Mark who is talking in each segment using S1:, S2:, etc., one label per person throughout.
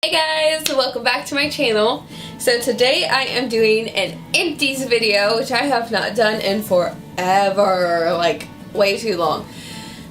S1: Hey guys, welcome back to my channel. So today I am doing an Empties video, which I have not done in forever, like way too long.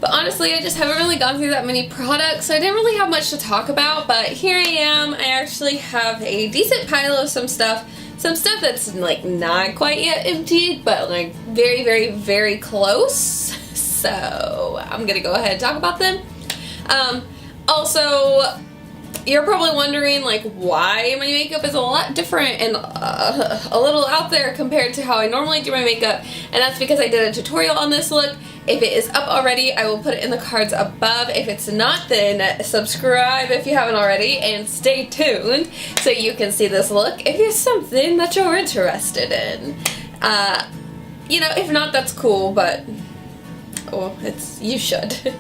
S1: But honestly, I just haven't really gone through that many products, so I didn't really have much to talk about, but here I am. I actually have a decent pile of some stuff that's like not quite yet emptied, but like very, very, very close. So I'm gonna go ahead and talk about them. Also, you're probably wondering like why my makeup is a lot different and a little out there compared to how I normally do my makeup, and that's because I did a tutorial on this look. If it is up already, I will put it in the cards above. If it's not, then subscribe if you haven't already and stay tuned so you can see this look if it's something that you're interested in. You know, if not, that's cool, but oh, you should.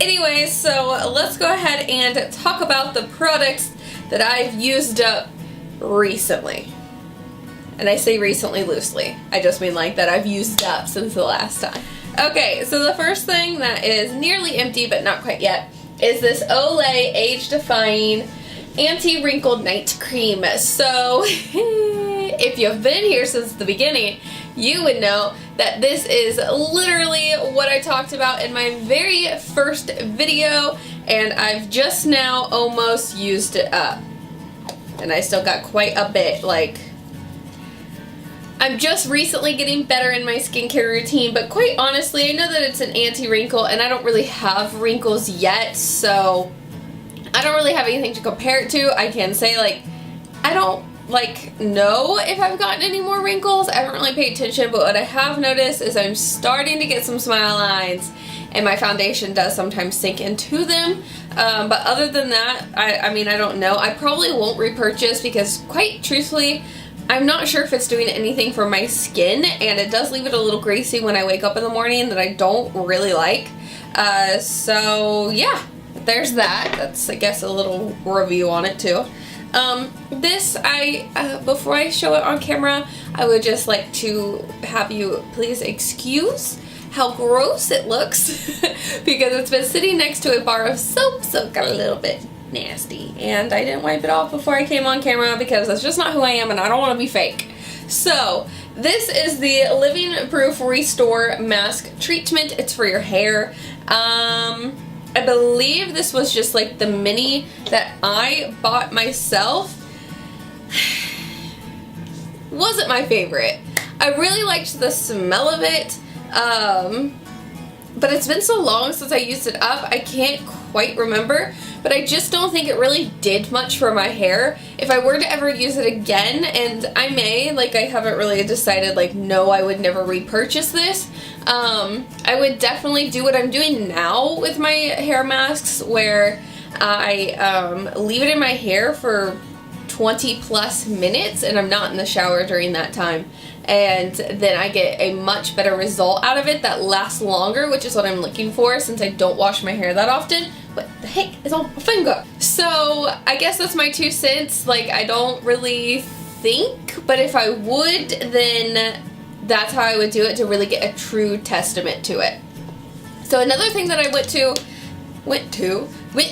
S1: Anyways, so let's go ahead and talk about the products that I've used up recently. And I say recently loosely. I just mean like that I've used up since the last time. Okay, so the first thing that is nearly empty but not quite yet is this Olay Age Defying Anti-Wrinkle Night Cream. So if you've been here since the beginning, you would know that this is literally what I talked about in my very first video, and I've just now almost used it up. And I still got quite a bit. Like, I'm just recently getting better in my skincare routine, but quite honestly, I know that it's an anti-wrinkle and I don't really have wrinkles yet, so I don't really have anything to compare it to. I can say, like, I don't know if I've gotten any more wrinkles. I haven't really paid attention, but what I have noticed is I'm starting to get some smile lines, and my foundation does sometimes sink into them. But other than that, I mean, I don't know. I probably won't repurchase because, quite truthfully, I'm not sure if it's doing anything for my skin, and it does leave it a little greasy when I wake up in the morning that I don't really like. So yeah, there's that. That's, I guess, a little review on it too. This, before I show it on camera, I would just like to have you please excuse how gross it looks because it's been sitting next to a bar of soap, so it got a little bit nasty, and I didn't wipe it off before I came on camera because that's just not who I am and I don't want to be fake. So this is the Living Proof Restore Mask Treatment. It's for your hair. I believe this was just like the mini that I bought myself. Wasn't my favorite. I really liked the smell of it, but it's been so long since I used it up, I can't quite remember, but I just don't think it really did much for my hair. If I were to ever use it again, and I may, like, I haven't really decided, like, no, I would never repurchase this. I would definitely do what I'm doing now with my hair masks, where I leave it in my hair for 20 plus minutes and I'm not in the shower during that time, and then I get a much better result out of it that lasts longer, which is what I'm looking for since I don't wash my hair that often. What the heck is on my finger? So I guess that's my 2 cents. Like, I don't really think, but if I would, then that's how I would do it to really get a true testament to it. So another thing that I went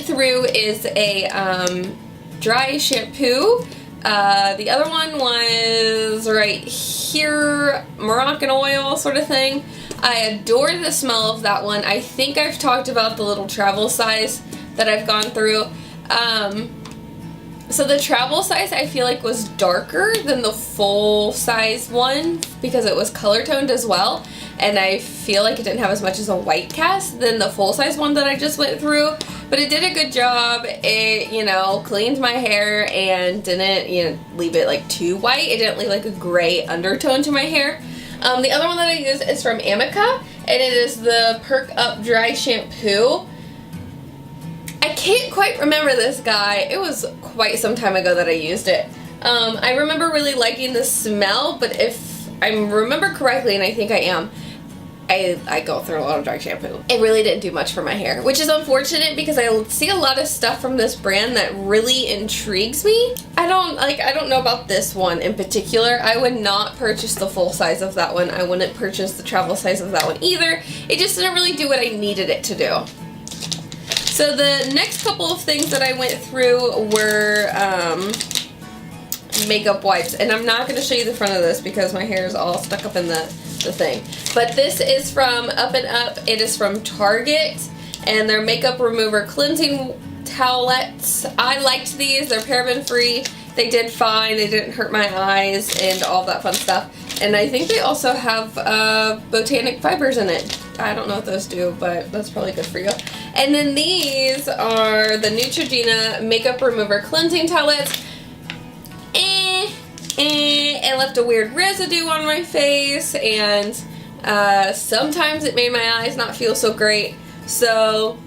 S1: through is a dry shampoo. The other one was right here, Moroccan oil sort of thing. I adore the smell of that one. I think I've talked about the little travel size that I've gone through. So the travel size I feel like was darker than the full size one because it was color toned as well, and I feel like it didn't have as much as a white cast than the full size one that I just went through, but it did a good job. It, you know, cleaned my hair and didn't, you know, leave it like too white. It didn't leave like a gray undertone to my hair. The other one that I use is from Amika, and it is the Perk Up Dry Shampoo. I can't quite remember this guy. It was quite some time ago that I used it. I remember really liking the smell, but if I remember correctly, and I think I am, I go through a lot of dry shampoo. It really didn't do much for my hair, which is unfortunate because I see a lot of stuff from this brand that really intrigues me. I don't know about this one in particular. I would not purchase the full size of that one. I wouldn't purchase the travel size of that one either. It just didn't really do what I needed it to do. So the next couple of things that I went through were makeup wipes, and I'm not going to show you the front of this because my hair is all stuck up in the thing. But this is from Up and Up. It is from Target, and their makeup remover cleansing towelettes. I liked these. They're paraben free. They did fine. They didn't hurt my eyes and all that fun stuff. And I think they also have botanic fibers in it. I don't know what those do, but that's probably good for you. And then these are the Neutorgena makeup remover cleansing towelettes. It left a weird residue on my face, and sometimes it made my eyes not feel so great. So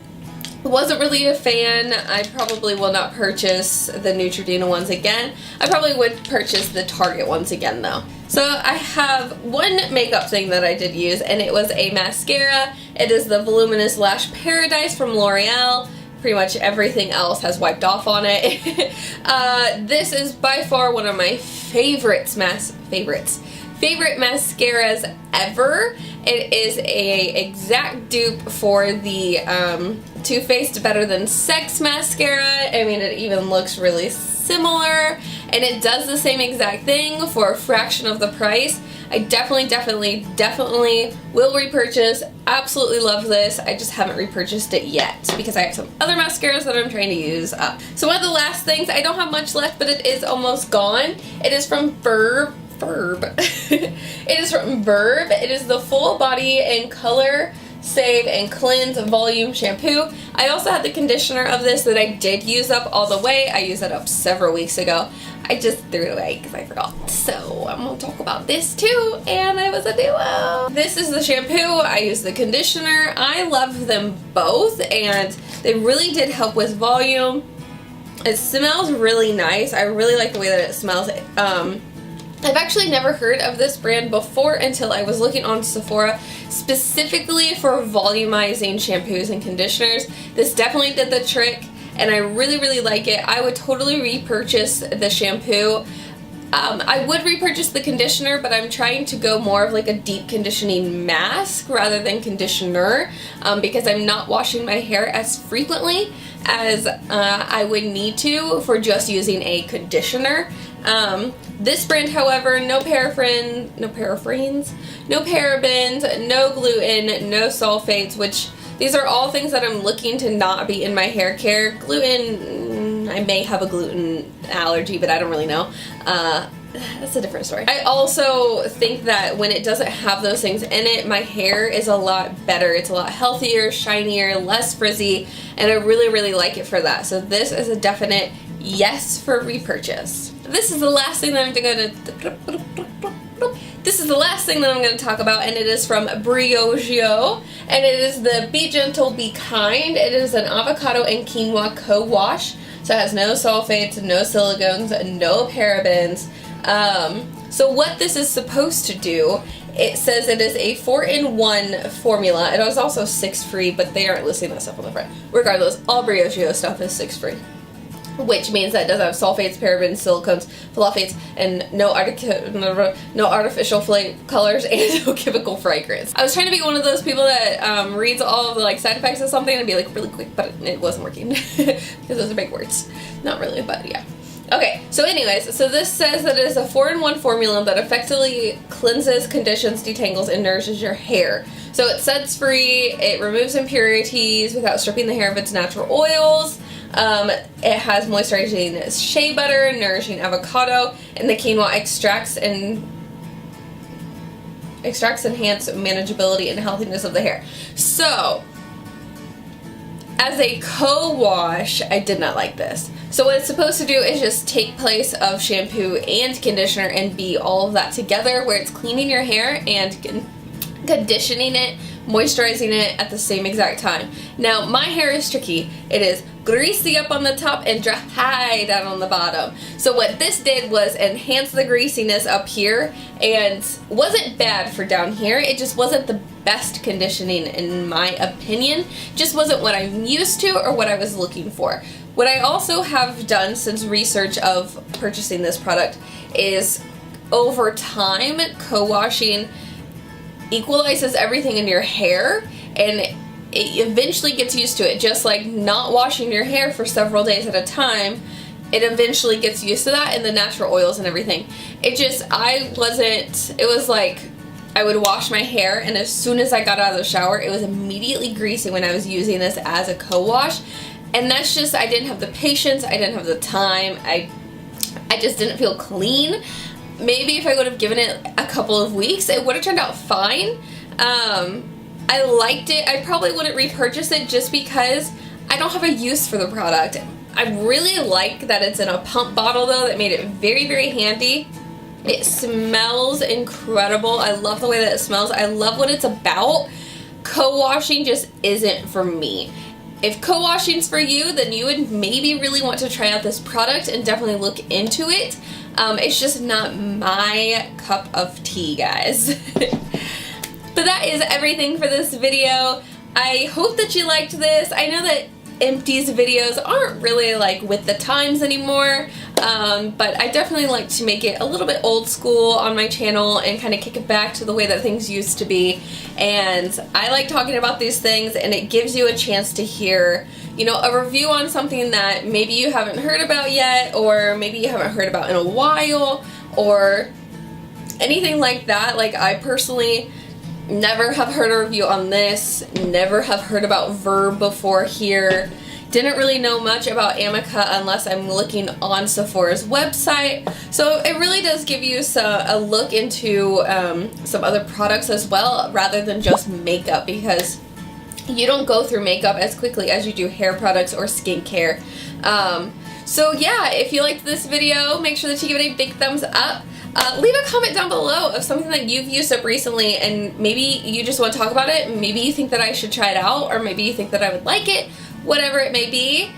S1: wasn't really a fan. I probably will not purchase the Neutrogena ones again. I probably would purchase the Target ones again though. So I have one makeup thing that I did use, and it was a mascara. It is the Voluminous Lash Paradise from Loreal. Pretty much everything else has wiped off on it. This is by far one of my favorite mascaras ever. It is a exact dupe for the Too Faced Better Than Sex mascara. I mean, it even looks really similar, and it does the same exact thing for a fraction of the price. I definitely will repurchase. Absolutely love this. I just haven't repurchased it yet because I have some other mascaras that I'm trying to use up. So one of the last things, I don't have much left, but it is almost gone. It is from Verb. It is from Verb. It is the Full Body and Color Save and Cleanse Volume Shampoo. I also had the conditioner of this that I did use up all the way. I used it up several weeks ago. I just threw it away because I forgot. So I'm going to talk about this too, and it was a duo. This is the shampoo. I use the conditioner. I love them both, and they really did help with volume. It smells really nice. I really like the way that it smells. I've actually never heard of this brand before until I was looking on Sephora specifically for volumizing shampoos and conditioners. This definitely did the trick, and I really like it. I would totally repurchase the shampoo. I would repurchase the conditioner, but I'm trying to go more of like a deep conditioning mask rather than conditioner because I'm not washing my hair as frequently as I would need to for just using a conditioner. This brand, however, no parabens, no gluten, no sulfates, which these are all things that I'm looking to not be in my hair care. Gluten, I may have a gluten allergy, but I don't really know. That's a different story. I also think that when it doesn't have those things in it, my hair is a lot better. It's a lot healthier, shinier, less frizzy, and I really like it for that. So this is a definite yes for repurchase. This is the last thing that I'm going to talk about, and it is from Briogeo, and it is the Be Gentle, Be Kind. It is an avocado and quinoa co-wash, so it has no sulfates, no silicones, no parabens. So what this is supposed to do, it says it is a 4-in-1 formula. It is also 6 free, but they aren't listing that stuff on the front. Regardless, all Briogeo stuff is 6 free. Which means that it doesn't have sulfates, parabens, silicones, phthalates, and no artificial colors and no chemical fragrance. I was trying to be one of those people that reads all of the like side effects of something and be like really quick, but it wasn't working because those are big words. Not really, but yeah. Okay, so anyways, so this says that it is a 4-in-1 formula that effectively cleanses, conditions, detangles, and nourishes your hair. So it's suds free, it removes impurities without stripping the hair of its natural oils. It has moisturizing shea butter, nourishing avocado, and the quinoa extracts enhance manageability and healthiness of the hair. So, as a co-wash, I did not like this. So what it's supposed to do is just take place of shampoo and conditioner and be all of that together, where it's cleaning your hair and conditioning it, moisturizing it at the same exact time. Now, my hair is tricky. It is greasy up on the top and dry down on the bottom. So what this did was enhance the greasiness up here, and wasn't bad for down here. It just wasn't the best conditioning in my opinion. Just wasn't what I'm used to or what I was looking for. What I also have done since research of purchasing this product is over time co-washing equalizes everything in your hair, and it eventually gets used to it, just like not washing your hair for several days at a time. It eventually gets used to that and the natural oils and everything. It was like I would wash my hair, and as soon as I got out of the shower, it was immediately greasy when I was using this as a co-wash. And that's just, I didn't have the patience, I didn't have the time, I just didn't feel clean. Maybe if I would have given it a couple of weeks, it would have turned out fine. I liked it. I probably wouldn't repurchase it just because I don't have a use for the product. I really like that it's in a pump bottle though. That made it very, very handy. It smells incredible. I love the way that it smells. I love what it's about. Co-washing just isn't for me. If co-washing's for you, then you would maybe really want to try out this product and definitely look into it. It's just not my cup of tea, guys. But that is everything for this video. I hope that you liked this. I know that Empties videos aren't really like with the times anymore, but I definitely like to make it a little bit old school on my channel and kind of kick it back to the way that things used to be. And I like talking about these things, and it gives you a chance to hear, you know, a review on something that maybe you haven't heard about yet, or maybe you haven't heard about in a while, or anything like that. Like, I personally never have heard a review on this, never have heard about Verb before here, didn't really know much about Amika unless I'm looking on Sephora's website. So it really does give you a look into some other products as well, rather than just makeup, because you don't go through makeup as quickly as you do hair products or skincare. So yeah, if you liked this video, make sure that you give it a big thumbs up. Leave a comment down below of something that you've used up recently, and maybe you just want to talk about it, maybe you think that I should try it out, or maybe you think that I would like it, whatever it may be.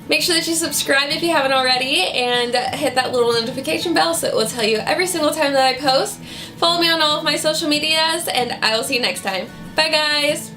S1: Make sure that you subscribe if you haven't already, and hit that little notification bell so it will tell you every single time that I post. Follow me on all of my social medias, and I will see you next time. Bye guys!